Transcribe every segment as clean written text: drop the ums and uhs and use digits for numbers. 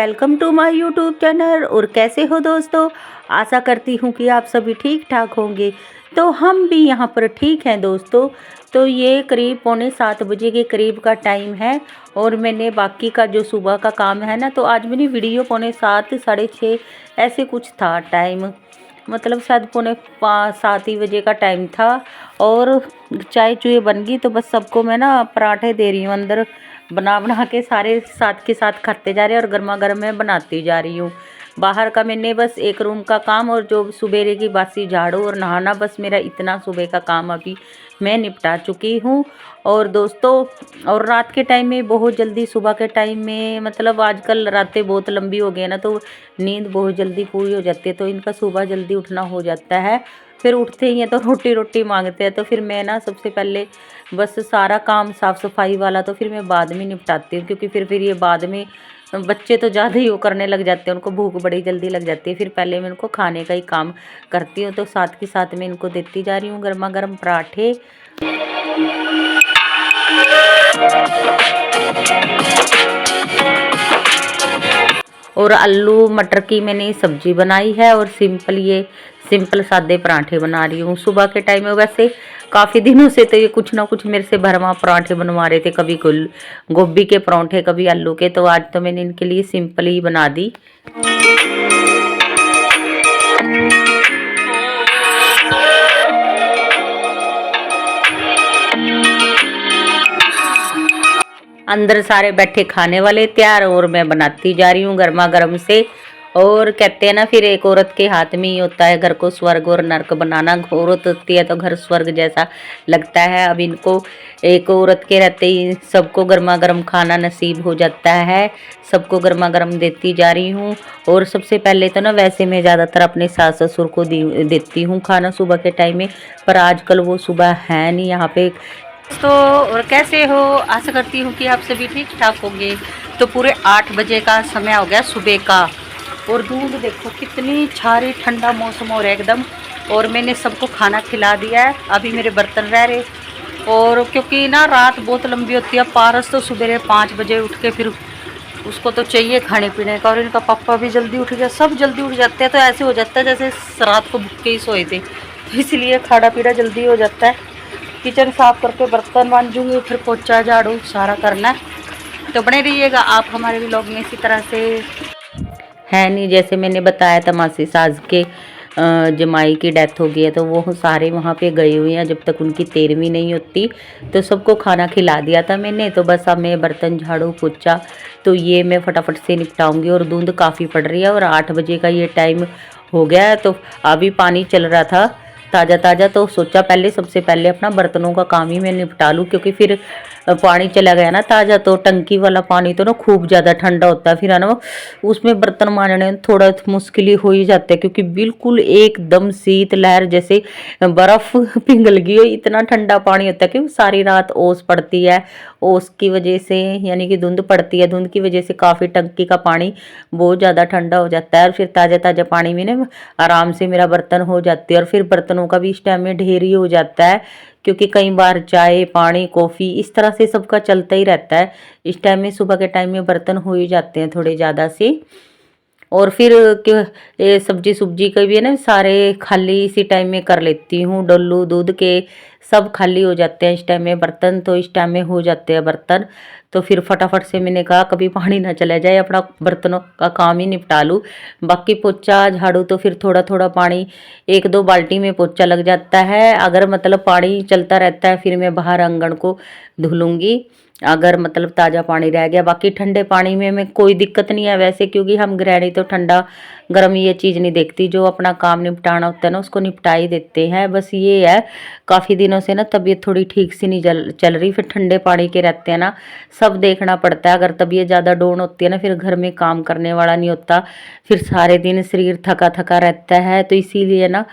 Welcome to my YouTube channel. और कैसे हो दोस्तों, आशा करती हूँ कि आप सभी ठीक ठाक होंगे। तो हम भी यहाँ पर ठीक हैं दोस्तों। तो ये करीब 6:45 बजे के करीब का टाइम है और मैंने बाकी का जो सुबह का काम है ना, तो आज मैंने वीडियो 6:45 6:30 ऐसे कुछ था टाइम, मतलब शायद 6:45 ही बजे का टाइम था। और चाय चुए बन गई, तो बस सबको मैं ना पराठे दे रही हूँ अंदर बना बना के, सारे साथ के साथ खाते जा रहे हैं और गर्मा गर्म मैं बनाती जा रही हूँ। बाहर का मैंने बस एक रूम का काम और जो सुबेरे की बासी झाड़ू और नहाना, बस मेरा इतना सुबह का काम अभी मैं निपटा चुकी हूँ। और दोस्तों, और रात के टाइम में बहुत जल्दी, सुबह के टाइम में मतलब आजकल रातें बहुत लंबी हो गई है ना, तो नींद बहुत जल्दी पूरी हो जाती है, तो इनका सुबह जल्दी उठना हो जाता है। फिर उठते ही हैं तो रोटी रोटी मांगते हैं, तो फिर मैं ना सबसे पहले बस सारा काम साफ़ सफाई वाला तो फिर मैं बाद में निपटाती हूँ, क्योंकि फिर ये बाद में बच्चे तो ज़्यादा ही वो करने लग जाते हैं, उनको भूख बड़ी जल्दी लग जाती है। फिर पहले मैं उनको खाने का ही काम करती हूँ, तो साथ के साथ मैं इनको देती जा रही हूँ गर्मा गर्म पराठे। और आलू मटर की मैंने सब्जी बनाई है और सिंपल सादे पराठे बना रही हूँ सुबह के टाइम में। वैसे काफ़ी दिनों से तो ये कुछ ना कुछ मेरे से भरमा पराठे बनवा रहे थे, कभी गोभी के पराठे, कभी आलू के, तो आज तो मैंने इनके लिए सिंपल ही बना दी। अंदर सारे बैठे खाने वाले तैयार और मैं बनाती जा रही हूँ गर्मा गर्म से। और कहते हैं ना, फिर एक औरत के हाथ में ही होता है घर को स्वर्ग और नर्क बनाना। औरत होती है तो घर स्वर्ग जैसा लगता है। अब इनको एक औरत के रहते ही सबको गर्मा गर्म खाना नसीब हो जाता है। सबको गर्मा गर्म देती जा रही हूँ। और सबसे पहले तो ना, वैसे मैं ज़्यादातर अपने सास ससुर को देती हूँ खाना सुबह के टाइम में, पर आजकल वो सुबह है नहीं यहाँ पे। तो और कैसे हो, आशा करती हूँ कि आप सभी ठीक ठाक होंगे। तो पूरे 8 बजे का समय हो गया सुबह का, और दूध देखो कितनी छारी, ठंडा मौसम हो रहा है एकदम। और मैंने सबको खाना खिला दिया है, अभी मेरे बर्तन रह रहे। और क्योंकि ना रात बहुत लंबी होती है, पारस तो सुबह 5 बजे उठ के फिर उसको तो चाहिए खाने पीने का, और इनका पापा भी जल्दी उठ गया, सब जल्दी उठ जाते हैं, तो ऐसे हो जाता है जैसे रात को भूखे ही सोए थे, तो इसलिए खाना पीना जल्दी हो जाता है। किचन साफ करके बर्तन मांजूंगी, फिर पोछा झाड़ू सारा करना है। तो बने रहिएगा आप हमारे व्लॉग में इसी तरह से। है नहीं, जैसे मैंने बताया था, मासी सास के जमाई की डेथ हो गई है, तो वो सारे वहाँ पे गए हुए हैं, जब तक उनकी 13वीं नहीं होती। तो सबको खाना खिला दिया था मैंने, तो बस अब मैं बर्तन झाड़ू पोछा तो ये मैं फटाफट से निपटाऊंगी। और धुंध काफ़ी पड़ रही है और 8 बजे का ये टाइम हो गया है, तो अभी पानी चल रहा था ताज़ा ताज़ा, तो सोचा पहले सबसे पहले अपना बर्तनों का काम ही मैं निपटा लूँ, क्योंकि फिर पानी चला गया ना ताज़ा, तो टंकी वाला पानी तो ना खूब ज़्यादा ठंडा होता है, फिर है ना उसमें बर्तन मांजने में थोड़ा मुश्किल ही हो ही जाता है, क्योंकि बिल्कुल एकदम शीत लहर जैसे बर्फ़ पिघल गई हो, इतना ठंडा पानी होता है कि सारी रात ओस पड़ती है। ओस की वजह से, यानी कि धुंध पड़ती है, धुंध की वजह से काफ़ी टंकी का पानी बहुत ज़्यादा ठंडा हो जाता है। और फिर ताज़ा ताज़ा पानी में ना आराम से मेरा बर्तन हो जाते हैं। और फिर बर्तनों का भी इस टाइम में ढेर ही हो जाता है, क्योंकि कई बार चाय पानी कॉफ़ी इस तरह से सबका चलता ही रहता है। इस टाइम में सुबह के टाइम में बर्तन हो ही जाते हैं थोड़े ज़्यादा से। और फिर सब्जी सुब्जी का भी है ना, सारे खाली इसी टाइम में कर लेती हूँ। डल्लू दूध के सब खाली हो जाते हैं इस टाइम में, बर्तन तो इस टाइम में हो जाते हैं बर्तन। तो फिर फटाफट से मैंने कहा कभी पानी ना चला जाए, अपना बर्तनों का काम ही निपटा लूँ। बाकी पोछा झाड़ू तो फिर थोड़ा थोड़ा पानी, 1-2 बाल्टी में पोछा लग जाता है। अगर मतलब पानी चलता रहता है, फिर मैं बाहर आंगन को धुलूँगी, अगर मतलब ताज़ा पानी रह गया। बाकी ठंडे पानी में कोई दिक्कत नहीं है वैसे, क्योंकि हम गृहिणी तो ठंडा गर्म ये चीज़ नहीं देखती, जो अपना काम निपटाना होता है ना उसको निपटा ही देते हैं। बस ये है, काफ़ी दिनों से ना तबीयत थोड़ी ठीक सी नहीं चल रही, फिर ठंडे पानी के रहते हैं ना, सब देखना पड़ता है। अगर तबीयत ज़्यादा डाउन होती है ना, फिर घर में काम करने वाला नहीं होता, फिर सारे दिन शरीर थका थका रहता है, तो इसीलिए ना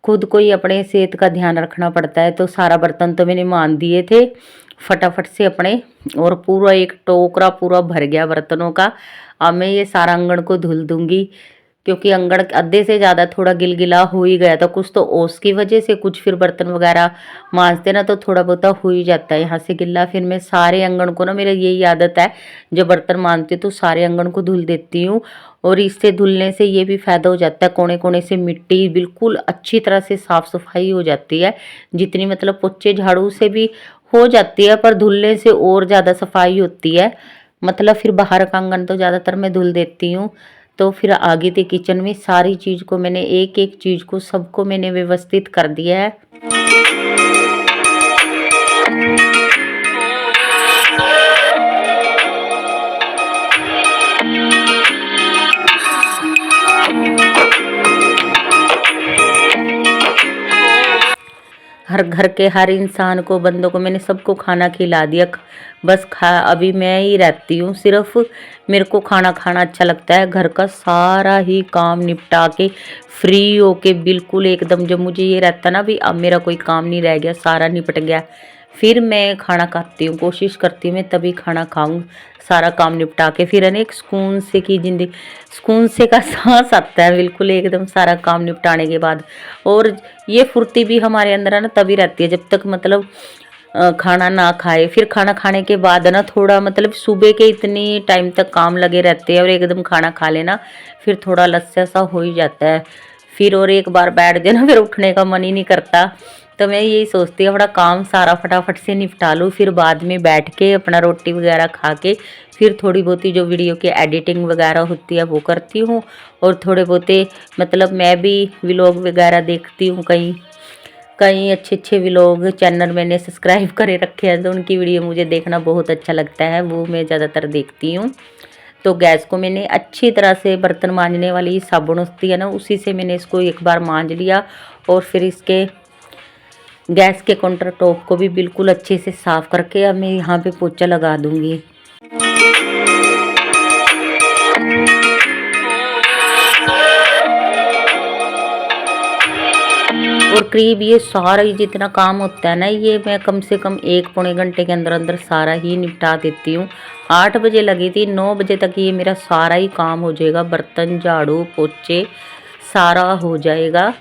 खुद को ही अपने सेहत का ध्यान रखना पड़ता है। तो सारा बर्तन तो मैंने मान दिए थे फटाफट से अपने, और पूरा एक टोकरा पूरा भर गया बर्तनों का। अब मैं ये सारा आंगन को धुल दूंगी। क्योंकि अंगड़ आधे से ज़्यादा थोड़ा गिलगिला हो ही गया था, कुछ तो ओस की वजह से, कुछ फिर बर्तन वगैरह मांजते ना तो थोड़ा बहुत हो ही जाता है यहाँ से गिल्ला। फिर मैं सारे अंगन को ना, मेरा यही आदत है, जब बर्तन मांजती हूँ तो सारे अंगन को धुल देती हूँ। और इससे धुलने से ये भी फायदा हो जाता है, कोने कोने से मिट्टी बिल्कुल अच्छी तरह से साफ सफाई हो जाती है। जितनी मतलब पोछे झाड़ू से भी हो जाती है, पर धुलने से और ज़्यादा सफाई होती है। मतलब फिर बाहर का आंगन तो ज़्यादातर मैं धुल देती हूँ। तो फिर आगे थे किचन में, सारी चीज़ को मैंने एक एक चीज़ को सबको मैंने व्यवस्थित कर दिया है। हर घर के हर इंसान को, बंदों को मैंने सबको खाना खिला दिया। बस अभी मैं ही रहती हूँ, सिर्फ मेरे को खाना खाना अच्छा लगता है। घर का सारा ही काम निपटा के फ्री होके बिल्कुल एकदम, जब मुझे ये रहता ना भी अब मेरा कोई काम नहीं रह गया, सारा निपट गया, फिर मैं खाना खाती हूँ। कोशिश करती हूँ मैं तभी खाना खाऊं, सारा काम निपटा के। फिर है ना एक सुकून से की जिंदगी, सुकून से का सांस आता है बिल्कुल एकदम सारा काम निपटाने के बाद। और ये फुर्ती भी हमारे अंदर है ना तभी रहती है जब तक मतलब खाना ना खाए। फिर खाना खाने के बाद ना थोड़ा मतलब सुबह के इतनी टाइम तक काम लगे रहते हैं और एकदम खाना खा लेना फिर थोड़ा लस्सा सा हो ही जाता है। फिर और एक बार बैठ गए ना फिर उठने का मन ही नहीं करता। तो मैं यही सोचती हूँ अपना काम सारा फटाफट से निपटा लूँ, फिर बाद में बैठ के अपना रोटी वगैरह खा के फिर थोड़ी बहुती जो वीडियो की एडिटिंग वगैरह होती है वो करती हूँ। और थोड़े बहुते मतलब मैं भी व्लॉग वगैरह देखती हूँ, कहीं कई अच्छे अच्छे व्लॉग चैनल मैंने सब्सक्राइब करे रखे हैं तो उनकी वीडियो मुझे देखना बहुत अच्छा लगता है, वो मैं ज़्यादातर देखती हूँ। तो गैस को मैंने अच्छी तरह से, बर्तन मांजने वाली साबुन होती है ना उसी से मैंने इसको एक बार मांज लिया। और फिर इसके गैस के काउंटर टॉप को भी बिल्कुल अच्छे से साफ़ करके अब मैं यहाँ पे पोछा लगा दूँगी। और करीब ये सारा ही जितना काम होता है ना ये मैं कम से कम 1-पौने घंटे के अंदर अंदर सारा ही निपटा देती हूँ। 8 बजे लगी थी, 9 बजे तक ये मेरा सारा ही काम हो जाएगा, बर्तन झाड़ू पोछे सारा हो जाएगा।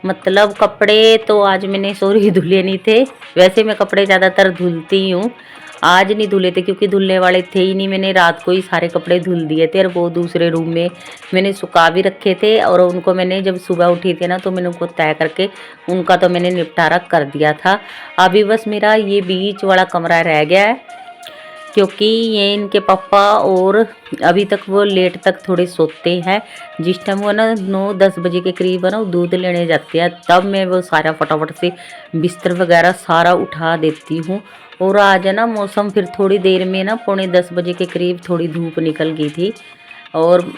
मतलब कपड़े तो आज मैंने सॉरी धुले नहीं थे, वैसे मैं कपड़े ज़्यादातर धुलती हूँ, आज नहीं धुले थे क्योंकि धुलने वाले थे ही नहीं। मैंने रात को ही सारे कपड़े धुल दिए थे और वो दूसरे रूम में मैंने सुखा भी रखे थे। और उनको मैंने जब सुबह उठी थी ना तो मैंने उनको तय करके उनका तो मैंने निपटारा कर दिया था। अभी बस मेरा ये बीच वाला कमरा रह गया है क्योंकि ये इनके पापा और अभी तक वो लेट तक थोड़े सोते हैं। जिस टाइम वो ना 9-10 बजे के करीब है ना वो दूध लेने जाते हैं, तब मैं वो सारा फटाफट से बिस्तर वगैरह सारा उठा देती हूँ। और आज है ना मौसम फिर थोड़ी देर में ना 9:45 बजे के करीब थोड़ी धूप निकल गई थी। और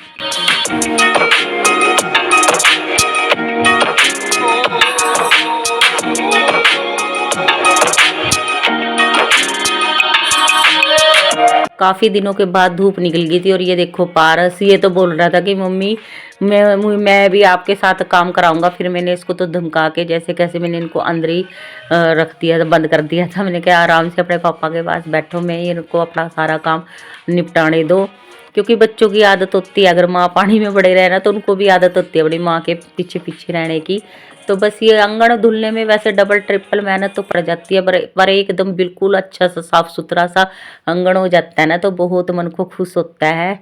काफ़ी दिनों के बाद धूप निकल गई थी। और ये देखो पारस, ये तो बोल रहा था कि मम्मी मैं भी आपके साथ काम कराऊंगा। फिर मैंने इसको तो धमका के जैसे कैसे मैंने इनको अंदर ही रख दिया था, बंद कर दिया था। मैंने कहा आराम से अपने पापा के पास बैठो, मैं ही इनको अपना सारा काम निपटाने दो। क्योंकि बच्चों की आदत होती है, अगर माँ पानी में पड़े रहे ना तो उनको भी आदत होती है अपनी माँ के पीछे पीछे रहने की। तो बस ये अंगन धुलने में वैसे डबल ट्रिपल मेहनत तो पड़ जाती है, पर एकदम बिल्कुल अच्छा सा साफ सुथरा सा अंगन हो जाता है ना तो बहुत मन को खुश होता है।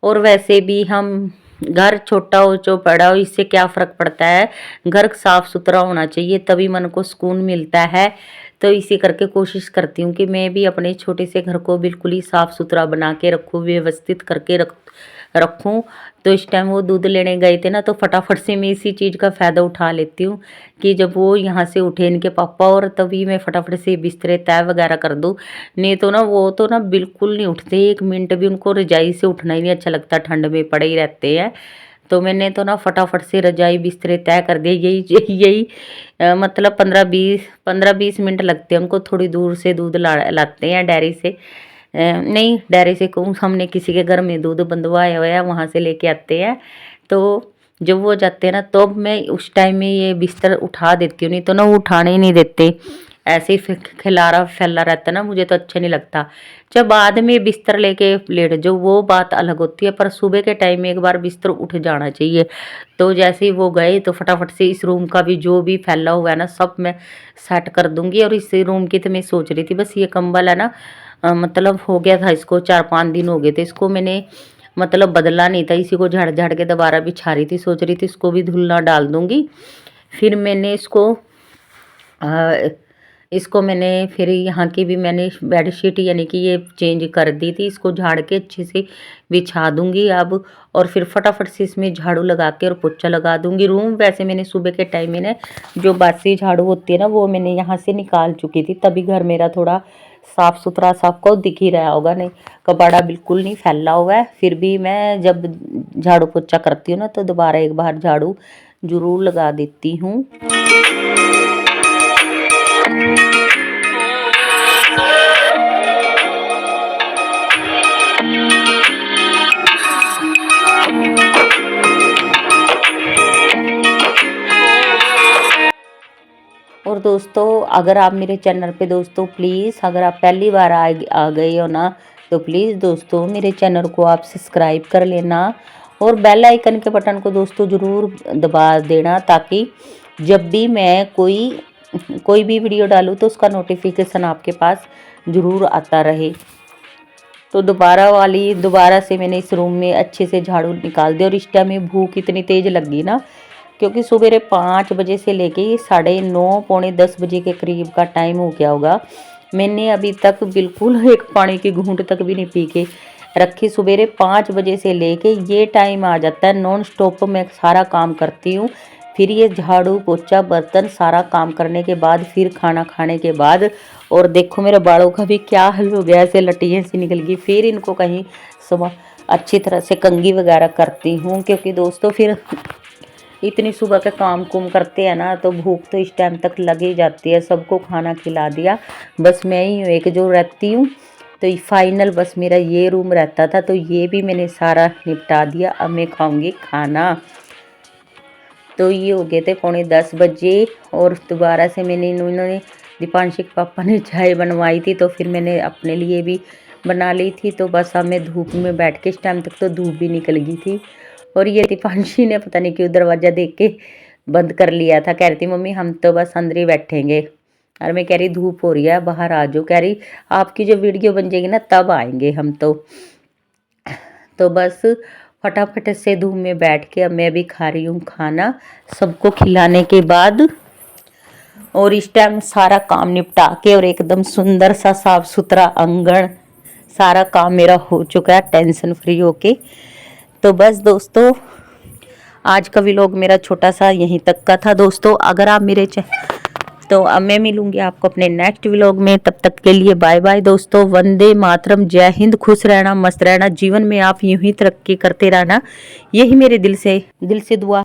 और वैसे भी हम घर छोटा हो जो बड़ा हो इससे क्या फ़र्क पड़ता है, घर साफ सुथरा होना चाहिए तभी मन को सुकून मिलता है। तो इसी करके कोशिश करती हूँ कि मैं भी अपने छोटे से घर को बिल्कुल ही साफ़ सुथरा बना के रखूँ, व्यवस्थित करके रखूँ। तो इस टाइम वो दूध लेने गए थे ना तो फटाफट से मैं इसी चीज़ का फ़ायदा उठा लेती हूँ कि जब वो यहाँ से उठे इनके पापा और तभी मैं फटाफट से बिस्तरे तय वगैरह कर दूँ। नहीं तो ना वो तो ना बिल्कुल नहीं उठते, 1 मिनट भी उनको रजाई से उठना ही नहीं अच्छा लगता, ठंड में पड़े ही रहते हैं। तो मैंने तो ना फटाफट से रजाई बिस्तरे तय कर दिए। यही मतलब 15-20 मिनट लगते हैं उनको, थोड़ी दूर से दूध लाते हैं डेयरी से, नहीं डेयरी से कहूँ, हमने किसी के घर में दूध बंधवाया हुआ है वहाँ से लेके आते हैं। तो जब वो जाते हैं ना तो मैं उस टाइम में ये बिस्तर उठा देती हूँ, नहीं तो ना वो उठाने ही नहीं देते। ऐसे ही खिलारा फैला रहता ना, मुझे तो अच्छा नहीं लगता। जब बाद में बिस्तर लेके लेट जाओ वो बात अलग होती है, पर सुबह के टाइम में एक बार बिस्तर उठ जाना चाहिए। तो जैसे ही वो गए तो फटाफट से इस रूम का भी जो भी फैला हुआ है ना सब मैं सेट कर दूंगी। और इस रूम की तो मैं सोच रही थी, बस ये कंबल है ना मतलब हो गया था इसको 4-5 दिन हो गए थे, इसको मैंने मतलब बदला नहीं था, इसी को झाड़ झाड़ के दोबारा बिछा रही थी। सोच रही थी इसको भी धुलना डाल दूंगी। फिर मैंने इसको मैंने फिर यहाँ की भी मैंने बेडशीट यानी कि ये चेंज कर दी थी, इसको झाड़ के अच्छे से बिछा दूंगी अब। और फिर फटाफट से इसमें झाड़ू लगा के और पोछा लगा दूंगी। रूम वैसे मैंने सुबह के टाइम में ना जो बासी झाड़ू होती है ना वो मैंने यहाँ से निकाल चुकी थी, तभी घर मेरा थोड़ा साफ सुथरा सा आपको दिख ही रहा होगा। नहीं, कबाड़ा बिल्कुल नहीं फैला हुआ है। फिर भी मैं जब झाड़ू पोछा करती हूँ ना तो दोबारा एक बार झाड़ू जरूर लगा देती हूँ। और दोस्तों अगर आप मेरे चैनल पे दोस्तों प्लीज़ अगर आप पहली बार आ गए हो ना तो प्लीज़ दोस्तों मेरे चैनल को आप सब्सक्राइब कर लेना और बेल आइकन के बटन को दोस्तों ज़रूर दबा देना, ताकि जब भी मैं कोई भी वीडियो डालूँ तो उसका नोटिफिकेशन आपके पास ज़रूर आता रहे। तो दोबारा से मैंने इस रूम में अच्छे से झाड़ू निकाल दिया। और इस टाइम में भूख इतनी तेज़ लगी ना, क्योंकि सुबह 5 बजे से लेके 9:30 पौने 10 बजे के करीब का टाइम हो गया होगा। मैंने अभी तक बिल्कुल एक पानी की घूंट तक भी नहीं पी के रखी। सुबह 5 बजे से लेके ये टाइम आ जाता है, नॉन स्टॉप मैं सारा काम करती हूँ। फिर ये झाड़ू पोछा बर्तन सारा काम करने के बाद फिर खाना खाने के बाद, और देखो मेरे बालों का भी क्या हाल हो गया, ऐसे लटियाँ सी निकल गई। फिर इनको कहीं सुबह अच्छी तरह से कंघी वगैरह करती हूँ, क्योंकि दोस्तों फिर इतनी सुबह के काम कुम करते हैं ना तो भूख तो इस टाइम तक लग ही जाती है। सबको खाना खिला दिया, बस मैं ही हूँ एक जो रहती हूँ। तो फाइनल बस मेरा ये रूम रहता था, तो ये भी मैंने सारा निपटा दिया। अब मैं खाऊंगी खाना। तो ये हो गए थे 9:45 बजे। और दोबारा से इन्होंने दीपांशी के पापा ने चाय बनवाई थी, तो फिर मैंने अपने लिए भी बना ली थी। तो बस अब मैं धूप में बैठ के, इस टाइम तक तो धूप भी निकल गई थी। और ये दीपांशी ने पता नहीं क्यों दरवाज़ा देख के बंद कर लिया था, कह रही थी मम्मी हम तो बस अंदर ही बैठेंगे। और मैं कह रही धूप हो रही है बाहर आ जाओ, कह रही आपकी जो वीडियो बन जाएगी ना तब आएंगे हम। तो बस फटाफट से धूप में बैठ के अब मैं भी खा रही हूँ खाना सबको खिलाने के बाद। और इस टाइम सारा काम निपटा के और एकदम सुंदर सा साफ सुथरा आंगन, सारा काम मेरा हो चुका है टेंशन फ्री होके। तो बस दोस्तों आज का व्लॉग मेरा छोटा सा यहीं तक का था दोस्तों। अगर आप तो अब मैं मिलूंगी आपको अपने नेक्स्ट व्लॉग में। तब तक के लिए बाय बाय दोस्तों। वंदे मातरम, जय हिंद, खुश रहना, मस्त रहना, जीवन में आप यूं ही तरक्की करते रहना, यही मेरे दिल से दुआ।